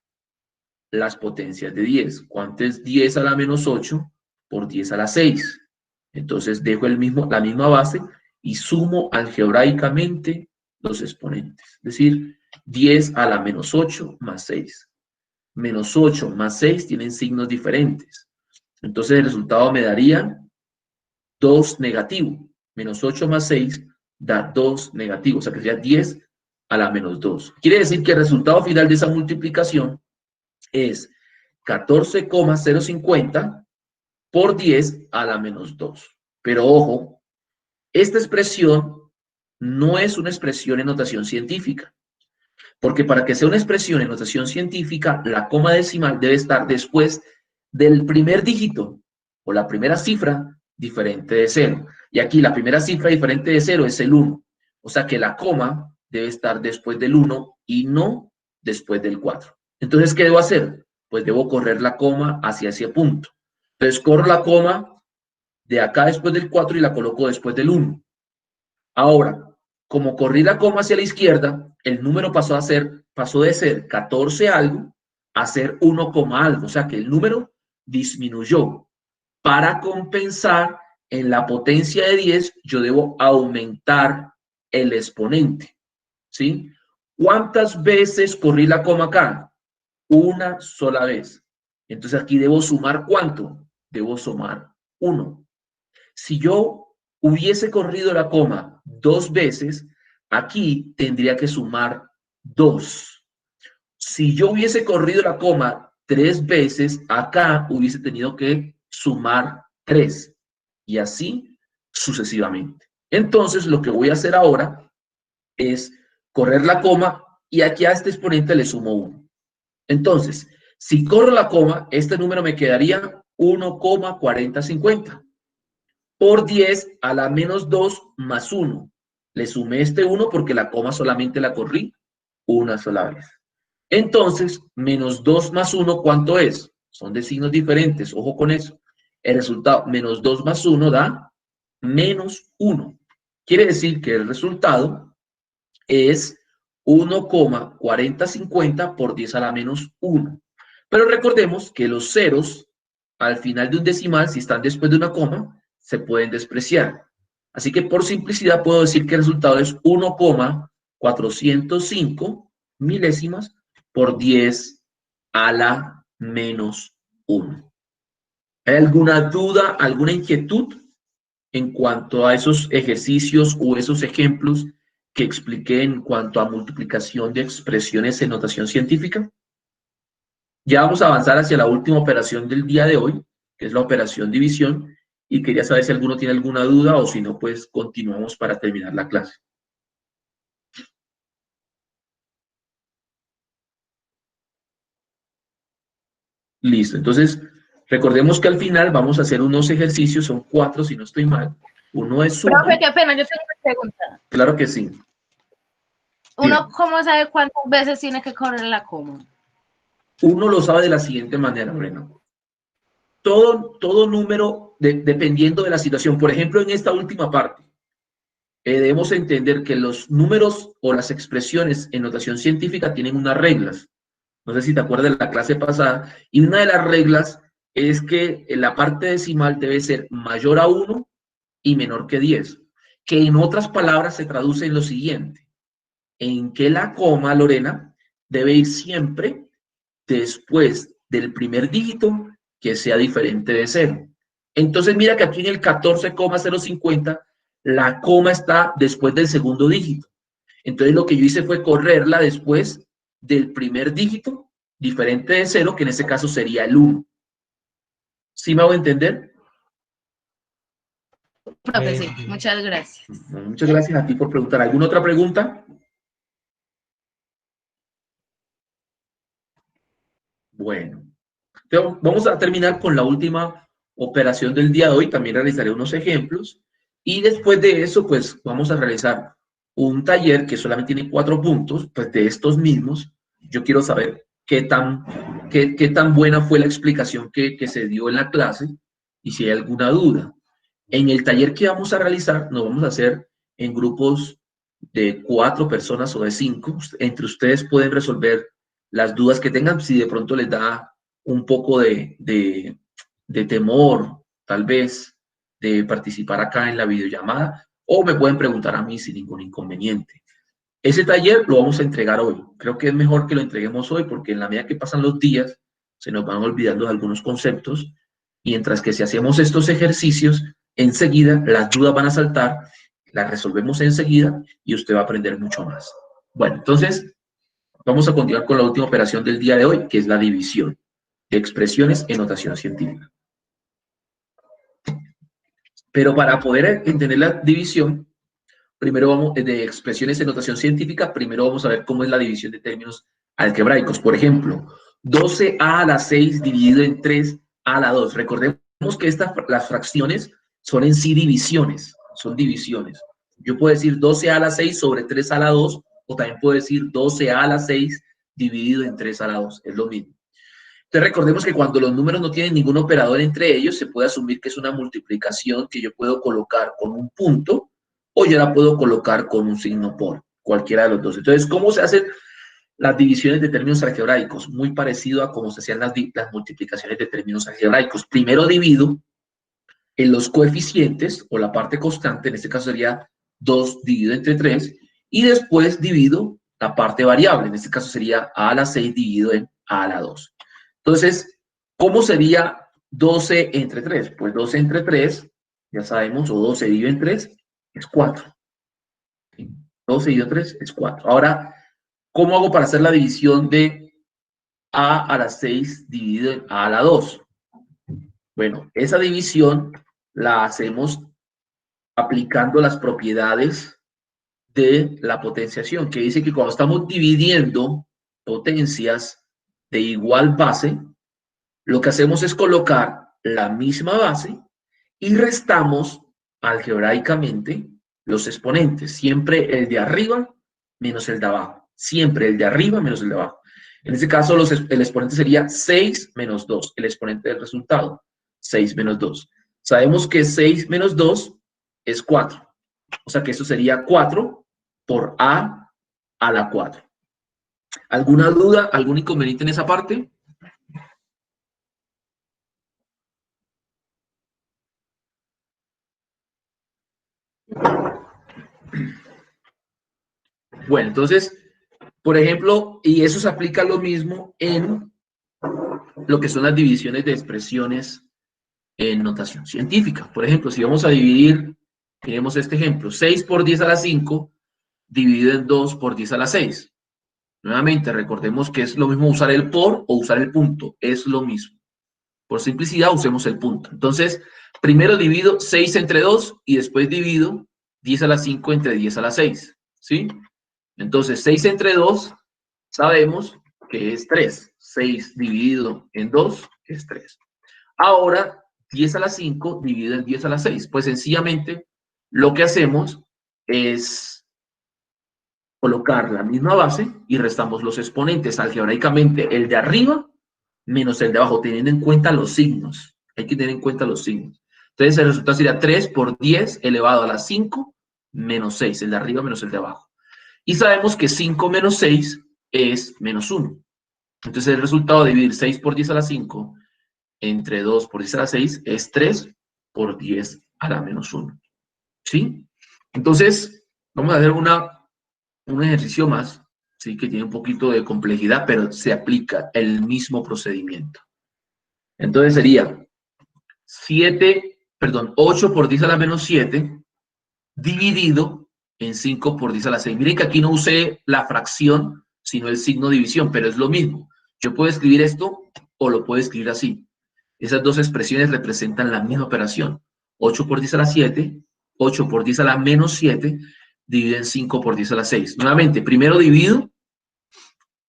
las potencias de 10. ¿Cuánto es 10 a la menos 8 por 10 a la 6? Entonces, dejo la misma base y sumo algebraicamente los exponentes. Es decir, 10 a la menos 8 más 6. Menos 8 más 6 tienen signos diferentes. Entonces, el resultado me daría 2 negativo. Menos 8 más 6 da 2 negativo. O sea, que sería 10 a la menos 2. Quiere decir que el resultado final de esa multiplicación es 14,050 por 10 a la menos 2. Pero ojo, esta expresión no es una expresión en notación científica. Porque para que sea una expresión en notación científica, la coma decimal debe estar después del primer dígito o la primera cifra diferente de 0. Y aquí la primera cifra diferente de 0 es el 1. O sea que la coma debe estar después del 1 y no después del 4. Entonces, ¿qué debo hacer? Pues debo correr la coma hacia ese punto. Entonces, corro la coma de acá después del 4 y la coloco después del 1. Ahora, como corrí la coma hacia la izquierda, el número pasó de ser 14 algo a ser 1, algo. O sea que el número disminuyó. Para compensar, en la potencia de 10, yo debo aumentar el exponente. ¿Sí? ¿Cuántas veces corrí la coma acá? Una sola vez. Entonces aquí debo sumar ¿cuánto? Debo sumar 1. Si yo hubiese corrido la coma 2 veces, aquí tendría que sumar 2. Si yo hubiese corrido la coma 3 veces, acá hubiese tenido que sumar 3. Y así sucesivamente. Entonces, lo que voy a hacer ahora es correr la coma y aquí a este exponente le sumo 1. Entonces, si corro la coma, este número me quedaría 1,4050. Por 10 a la menos 2 más 1. Le sumé este 1 porque la coma solamente la corrí una sola vez. Entonces, menos 2 más 1, ¿cuánto es? Son de signos diferentes, ojo con eso. El resultado, menos 2 más 1 da menos 1. Quiere decir que el resultado es 1,4050 por 10 a la menos 1. Pero recordemos que los ceros al final de un decimal, si están después de una coma, se pueden despreciar. Así que por simplicidad puedo decir que el resultado es 1,405 milésimas por 10 a la menos 1. ¿Hay alguna duda, alguna inquietud en cuanto a esos ejercicios o esos ejemplos que expliqué en cuanto a multiplicación de expresiones en notación científica? Ya vamos a avanzar hacia la última operación del día de hoy, que es la operación división, y quería saber si alguno tiene alguna duda o si no, pues continuamos para terminar la clase. Listo, entonces recordemos que al final vamos a hacer unos ejercicios, son 4 si no estoy mal. Uno es suma. Profe, qué pena, yo tengo una pregunta. Claro que sí. ¿Uno Bien. cómo sabe cuántas veces tiene que correr la coma? Uno lo sabe de la siguiente manera, Lorena. Todo número, dependiendo de la situación, por ejemplo, en esta última parte, debemos entender que los números o las expresiones en notación científica tienen unas reglas. No sé si te acuerdas de la clase pasada, y una de las reglas es que la parte decimal debe ser mayor a 1 y menor que 10, que en otras palabras se traduce en lo siguiente, en que la coma, Lorena, debe ir siempre después del primer dígito que sea diferente de 0. Entonces mira que aquí en el 14,050 la coma está después del segundo dígito. Entonces lo que yo hice fue correrla después del primer dígito diferente de 0, que en este caso sería el 1. ¿Sí me hago entender? Profe, sí, muchas gracias. Muchas gracias a ti por preguntar. ¿Alguna otra pregunta? Bueno, entonces vamos a terminar con la última operación del día de hoy. También realizaré unos ejemplos. Y después de eso, pues vamos a realizar un taller que solamente tiene 4 puntos, pues de estos mismos. Yo quiero saber qué tan buena fue la explicación que se dio en la clase y si hay alguna duda. En el taller que vamos a realizar, nos vamos a hacer en grupos de 4 personas o de 5. Entre ustedes pueden resolver las dudas que tengan, si de pronto les da un poco de temor, tal vez, de participar acá en la videollamada, o me pueden preguntar a mí sin ningún inconveniente. Ese taller lo vamos a entregar hoy. Creo que es mejor que lo entreguemos hoy porque en la medida que pasan los días se nos van olvidando algunos conceptos, mientras que si hacemos estos ejercicios, enseguida las dudas van a saltar, las resolvemos enseguida y usted va a aprender mucho más. Bueno, entonces vamos a continuar con la última operación del día de hoy, que es la división de expresiones en notación científica. Pero para poder entender la división, primero vamos, de expresiones en notación científica, primero vamos a ver cómo es la división de términos algebraicos. Por ejemplo, 12a a la 6 dividido en 3a a la 2. Recordemos que las fracciones son en sí divisiones, son divisiones. Yo puedo decir 12a a la 6 sobre 3a a la 2, o también puedo decir 12a a la 6 dividido en 3 a la 2, es lo mismo. Entonces recordemos que cuando los números no tienen ningún operador entre ellos, se puede asumir que es una multiplicación que yo puedo colocar con un punto, o yo la puedo colocar con un signo por, cualquiera de los dos. Entonces, ¿cómo se hacen las divisiones de términos algebraicos? Muy parecido a cómo se hacían las multiplicaciones de términos algebraicos. Primero divido en los coeficientes, o la parte constante, en este caso sería 2 dividido entre 3, y después divido la parte variable, en este caso sería a la 6 dividido en a a la 2. Entonces, ¿cómo sería 12 entre 3? Pues 12 entre 3, ya sabemos, o 12 dividido en 3, es 4. 12 dividido en 3 es 4. Ahora, ¿cómo hago para hacer la división de a a la 6 dividido en a a la 2? Bueno, esa división la hacemos aplicando las propiedades de la potenciación, que dice que cuando estamos dividiendo potencias de igual base, lo que hacemos es colocar la misma base y restamos algebraicamente los exponentes. Siempre el de arriba menos el de abajo. Siempre el de arriba menos el de abajo. En este caso, el exponente sería 6 menos 2, el exponente del resultado. 6 menos 2. Sabemos que 6 menos 2 es 4. O sea que eso sería 4 por a la 4. ¿Alguna duda, algún inconveniente en esa parte? Bueno, entonces, por ejemplo, y eso se aplica lo mismo en lo que son las divisiones de expresiones en notación científica. Por ejemplo, si vamos a dividir, miremos este ejemplo, 6 por 10 a la 5 dividido en 2 por 10 a la 6. Nuevamente, recordemos que es lo mismo usar el por o usar el punto, es lo mismo. Por simplicidad usemos el punto. Entonces, primero divido 6 entre 2 y después divido 10 a la 5 entre 10 a la 6, ¿sí? Entonces, 6 entre 2 sabemos que es 3. 6 dividido en 2 es 3. Ahora, 10 a la 5 dividido en 10 a la 6. Pues sencillamente lo que hacemos es colocar la misma base y restamos los exponentes algebraicamente, el de arriba menos el de abajo, teniendo en cuenta los signos. Hay que tener en cuenta los signos. Entonces, el resultado sería 3 por 10 elevado a la 5 menos 6, el de arriba menos el de abajo. Y sabemos que 5 menos 6 es menos 1. Entonces, el resultado de dividir 6 por 10 a la 5 entre 2 por 10 a la 6 es 3 por 10 a la menos 1. ¿Sí? Entonces, vamos a hacer un ejercicio más, ¿sí? Que tiene un poquito de complejidad, pero se aplica el mismo procedimiento. Entonces sería 8 por 10 a la menos 7 dividido en 5 por 10 a la 6. Miren que aquí no usé la fracción, sino el signo de división, pero es lo mismo. Yo puedo escribir esto o lo puedo escribir así. Esas dos expresiones representan la misma operación. 8 por 10 a la 7, 8 por 10 a la menos 7, dividido en 5 por 10 a la 6. Nuevamente, primero divido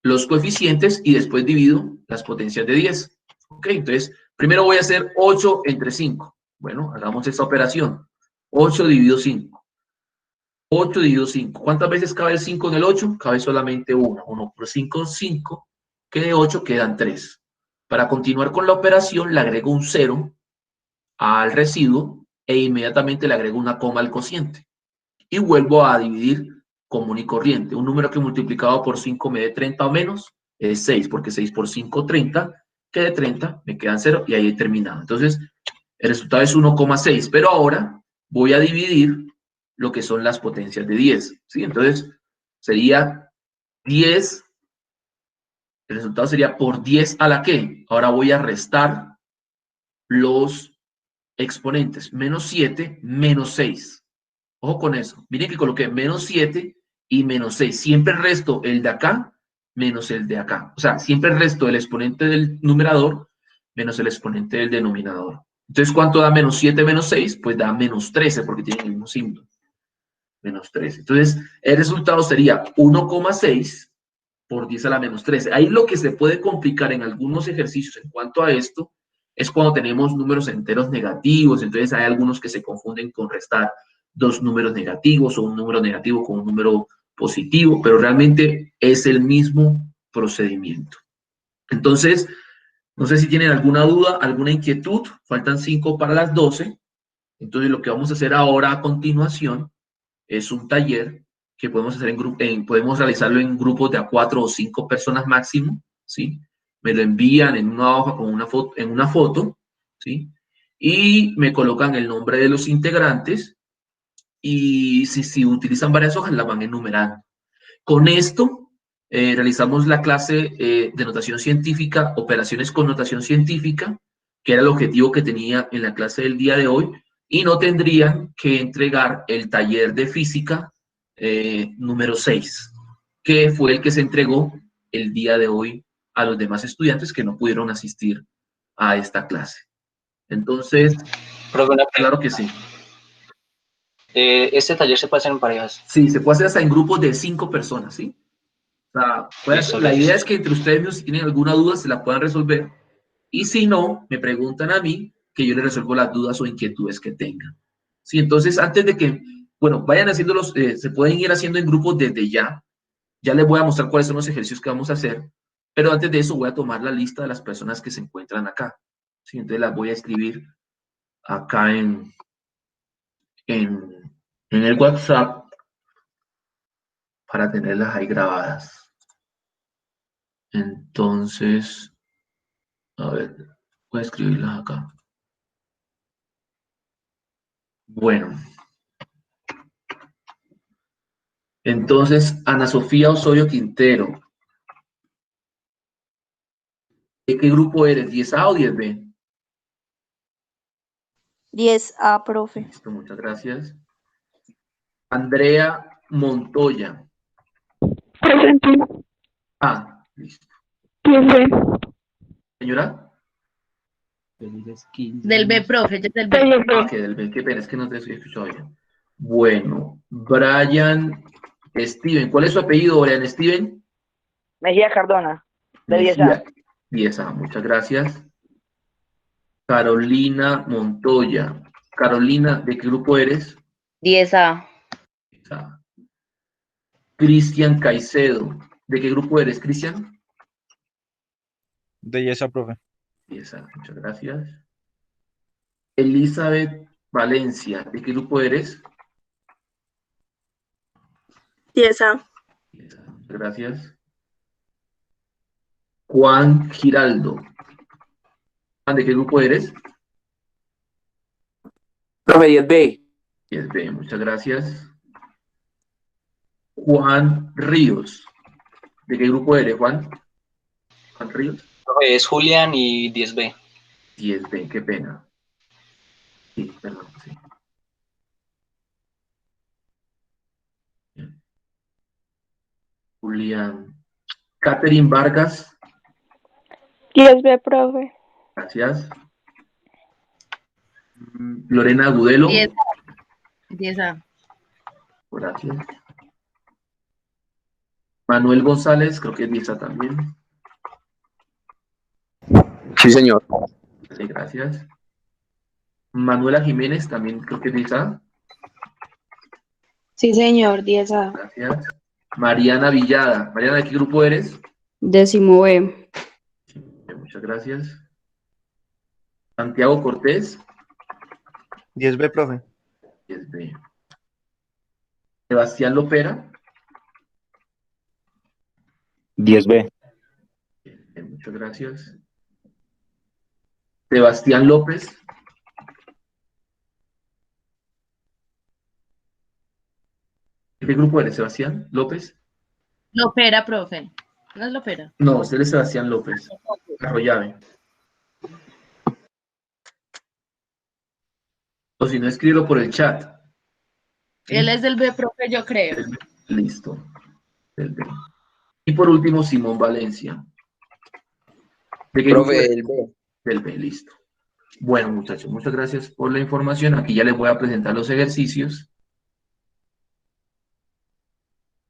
los coeficientes y después divido las potencias de 10. Ok, entonces, primero voy a hacer 8 entre 5. Bueno, hagamos esta operación. 8 dividido 5. 8 dividido 5. ¿Cuántas veces cabe el 5 en el 8? Cabe solamente 1. 1 por 5, 5. Que de 8 quedan 3. Para continuar con la operación, le agrego un 0 al residuo e inmediatamente le agrego una coma al cociente. Y vuelvo a dividir común y corriente. Un número que multiplicado por 5 me dé 30 o menos es 6, porque 6 por 5, 30, que de 30 me quedan 0 y ahí he terminado. Entonces, el resultado es 1,6, pero ahora voy a dividir lo que son las potencias de 10, ¿sí? Entonces, sería 10, el resultado sería por 10 a la que. Ahora voy a restar los exponentes, menos 7, menos 6. Ojo con eso. Miren que coloqué menos 7 y menos 6. Siempre resto el de acá menos el de acá. O sea, siempre resto el exponente del numerador menos el exponente del denominador. Entonces, ¿cuánto da menos 7 menos 6? Pues da menos 13 porque tiene el mismo signo. Menos 13. Entonces, el resultado sería 1,6 por 10 a la menos 13. Ahí lo que se puede complicar en algunos ejercicios en cuanto a esto es cuando tenemos números enteros negativos. Entonces, hay algunos que se confunden con restar dos números negativos o un número negativo con un número positivo, pero realmente es el mismo procedimiento. Entonces, no sé si tienen alguna duda, alguna inquietud. Faltan 5 para las 12. Entonces, lo que vamos a hacer ahora a continuación es un taller que podemos hacer podemos realizarlo en grupos de a 4 o 5 personas máximo, ¿sí? Me lo envían en una hoja con una foto, ¿sí? Y me colocan el nombre de los integrantes y si utilizan varias hojas, las van enumerando. Con esto, realizamos la clase de notación científica, operaciones con notación científica, que era el objetivo que tenía en la clase del día de hoy, y no tendrían que entregar el taller de física número 6, que fue el que se entregó el día de hoy a los demás estudiantes que no pudieron asistir a esta clase. Entonces, claro que sí. Este taller se puede hacer en parejas. Sí, se puede hacer hasta en grupos de 5 personas, ¿sí? O sea, Listo, la idea gracias. es que entre ustedes mismos, si tienen alguna duda, se la puedan resolver. Y si no, me preguntan a mí, que yo les resuelvo las dudas o inquietudes que tengan. Sí, entonces, antes de que, bueno, vayan haciéndolos, se pueden ir haciendo en grupos desde ya. Ya les voy a mostrar cuáles son los ejercicios que vamos a hacer. Pero antes de eso, voy a tomar la lista de las personas que se encuentran acá. Sí, entonces las voy a escribir acá en el WhatsApp para tenerlas ahí grabadas. Entonces, a ver, voy a escribirlas acá. Bueno. Entonces, Ana Sofía Osorio Quintero. ¿De qué grupo eres? ¿10A o 10B? 10A, profe. Listo, muchas gracias. Andrea Montoya. Presente. Ah, listo. 10B. Señora. Del B, profe, yo del B. Ah, que del B, qué pena, es que no te estoy escuchando bien. Bueno, Brian Steven. ¿Cuál es su apellido, Brian Steven? Mejía Cardona, de 10A. Mejía 10A, muchas gracias. Carolina Montoya. Carolina, ¿de qué grupo eres? 10A. 10A. Cristian Caicedo. ¿De qué grupo eres, Cristian? De Yesa, profe. 10A, muchas gracias. Elizabeth Valencia. ¿De qué grupo eres? 10A. 10A, muchas gracias. Juan Giraldo. Juan, ¿de qué grupo eres? Profe, 10B. 10B, muchas gracias. Juan Ríos. ¿De qué grupo eres, Juan? Juan Ríos. Profe, es Julián y 10B. 10B, qué pena. Sí, perdón, sí. Julián. Catherine Vargas. 10B, profe. Gracias. Lorena Agudelo. 10A. Gracias. Manuel González, creo que es 10A también. Sí, señor. Sí, gracias. Manuela Jiménez, también creo que es 10A. Sí, señor, 10A. Gracias. Mariana Villada. Mariana, ¿de qué grupo eres? 10B. Muchas gracias. Santiago Cortés. 10B, profe. 10B. Sebastián Lopera. 10B. Muchas gracias. Sebastián López. ¿De qué grupo eres, Sebastián López? Lopera, profe. No es Lopera. No, usted es Sebastián López. Arroyave. O si no, escríbelo por el chat. ¿Sí? Él es del B, profe, yo creo. Listo. Del B. Y por último, Simón Valencia. ¿De qué grupo Profe, eres? del B. Del B, listo. Bueno, muchachos, muchas gracias por la información. Aquí ya les voy a presentar los ejercicios.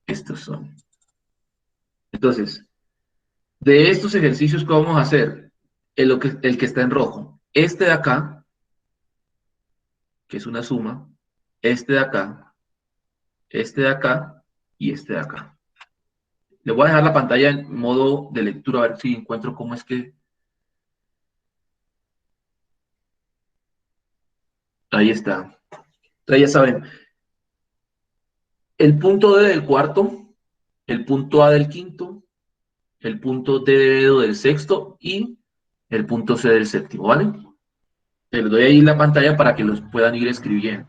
Estos son. Entonces, de estos ejercicios, ¿qué vamos a hacer? El que está en rojo. Este de acá, que es una suma. Este de acá, este de acá y este de acá. Le voy a dejar la pantalla en modo de lectura, a ver si encuentro cómo es que... Ahí está. Entonces ya saben, el punto D del cuarto, el punto A del quinto, el punto D de dedo del sexto y el punto C del séptimo, ¿vale? Les doy ahí la pantalla para que los puedan ir escribiendo.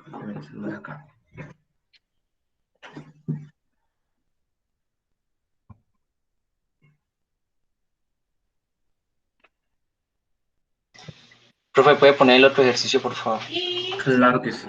Déjame el celular acá. Profe, ¿puede poner el otro ejercicio, por favor? Claro que sí.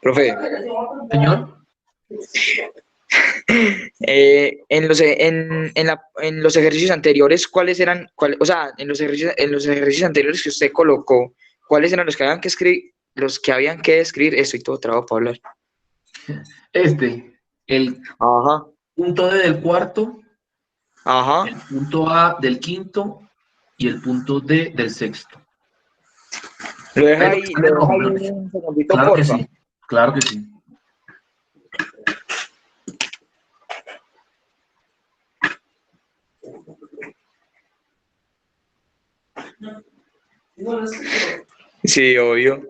Profe, Señor, en los ejercicios anteriores, ¿cuáles eran, o sea, en los ejercicios anteriores que usted colocó, cuáles eran los que habían que escribir? Estoy todo trabado para hablar. el Ajá, punto D del cuarto, ajá. el punto A del quinto y el punto D del sexto. Lo deja Pero ahí, están en rojo, ¿no? un segundito, Claro que porfa. sí, claro que sí. Sí, obvio.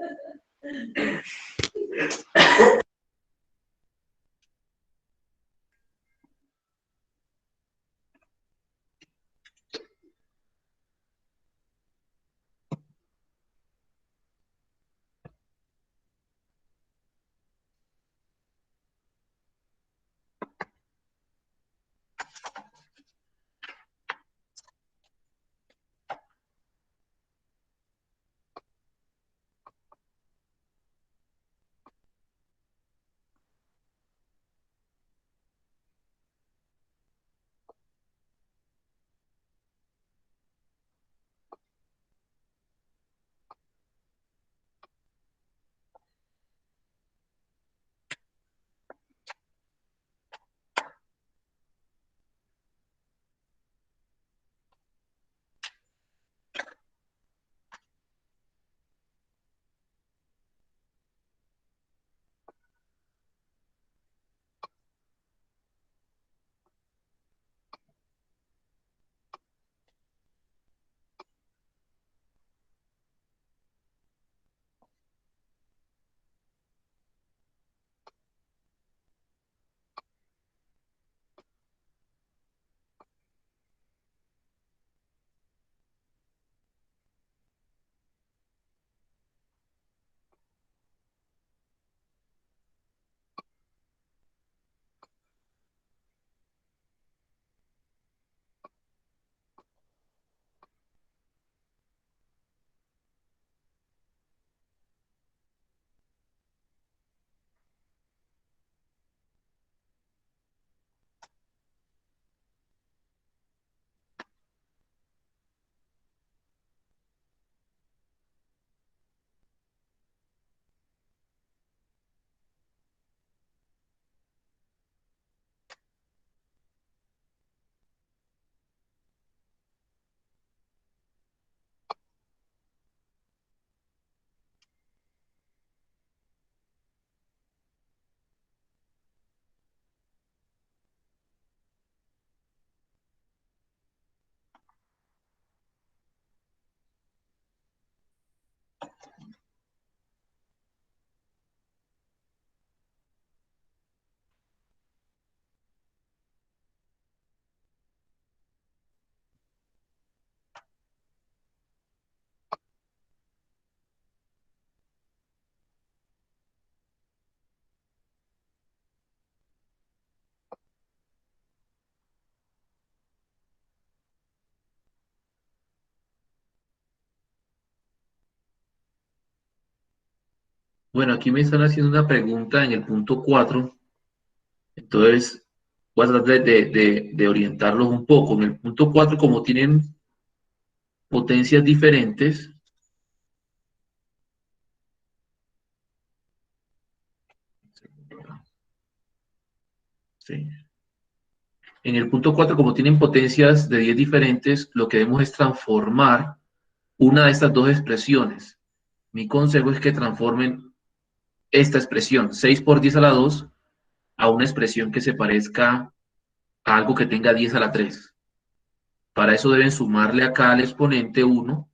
Bueno, aquí me están haciendo una pregunta en el punto 4. Entonces voy a tratar de orientarlos un poco. En el punto 4, como tienen potencias diferentes, sí. En el punto 4, como tienen potencias de 10 diferentes, lo que debemos es transformar una de estas dos expresiones. Mi consejo es que transformen esta expresión, 6 por 10 a la 2, a una expresión que se parezca a algo que tenga 10 a la 3. Para eso deben sumarle acá al exponente 1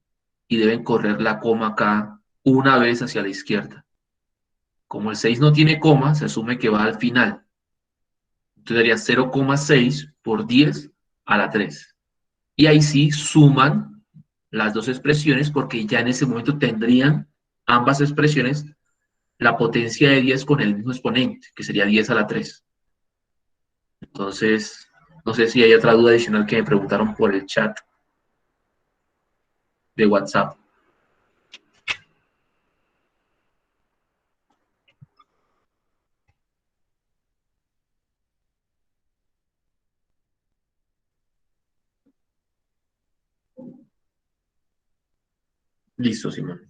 y deben correr la coma acá una vez hacia la izquierda. Como el 6 no tiene coma, se asume que va al final. Entonces daría 0,6 por 10 a la 3. Y ahí sí suman las dos expresiones porque ya en ese momento tendrían ambas expresiones la potencia de 10 con el mismo exponente, que sería 10 a la 3. Entonces, no sé si hay otra duda adicional que me preguntaron por el chat de WhatsApp. Listo, Simón.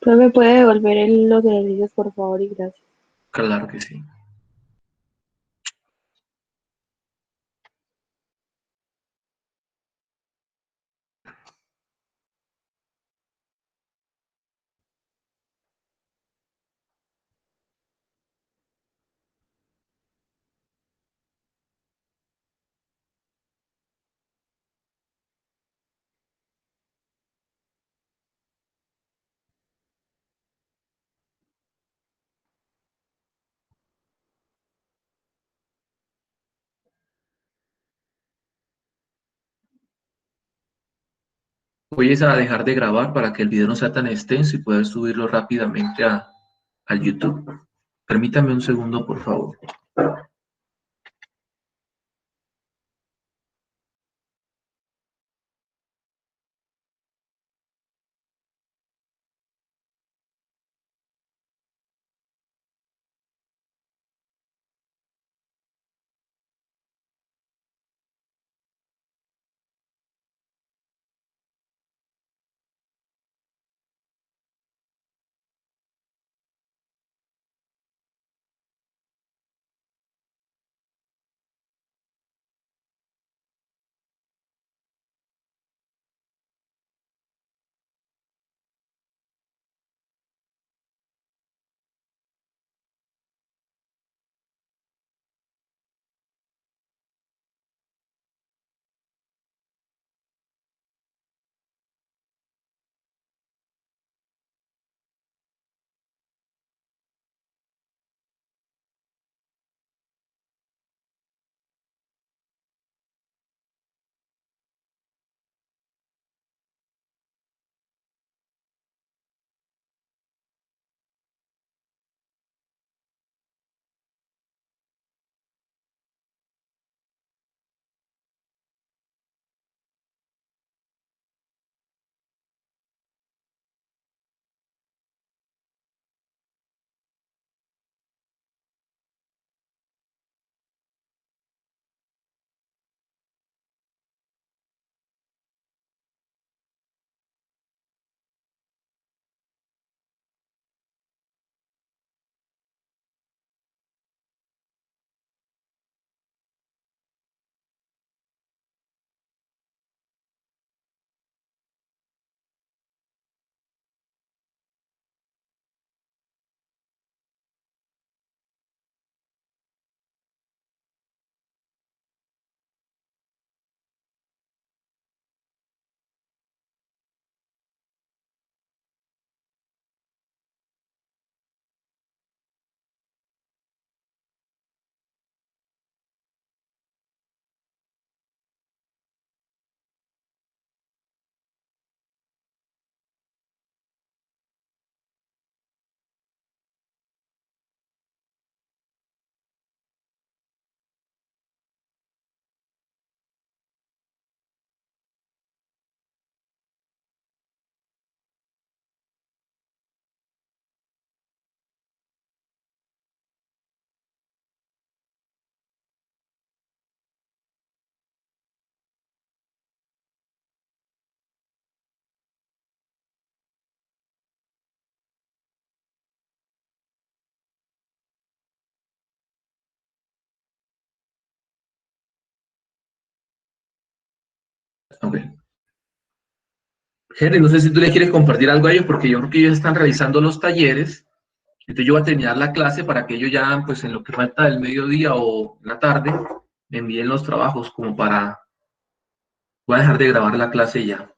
Profe, ¿puede devolver los ejercicios, por favor, y gracias? Claro que sí. Voy a dejar de grabar para que el video no sea tan extenso y poder subirlo rápidamente al YouTube. Permítame un segundo, por favor. Ok. Henry, no sé si tú le quieres compartir algo a ellos, porque yo creo que ellos están realizando los talleres. Entonces yo voy a terminar la clase para que ellos ya, pues en lo que falta del mediodía o la tarde, me envíen los trabajos como para... Voy a dejar de grabar la clase ya.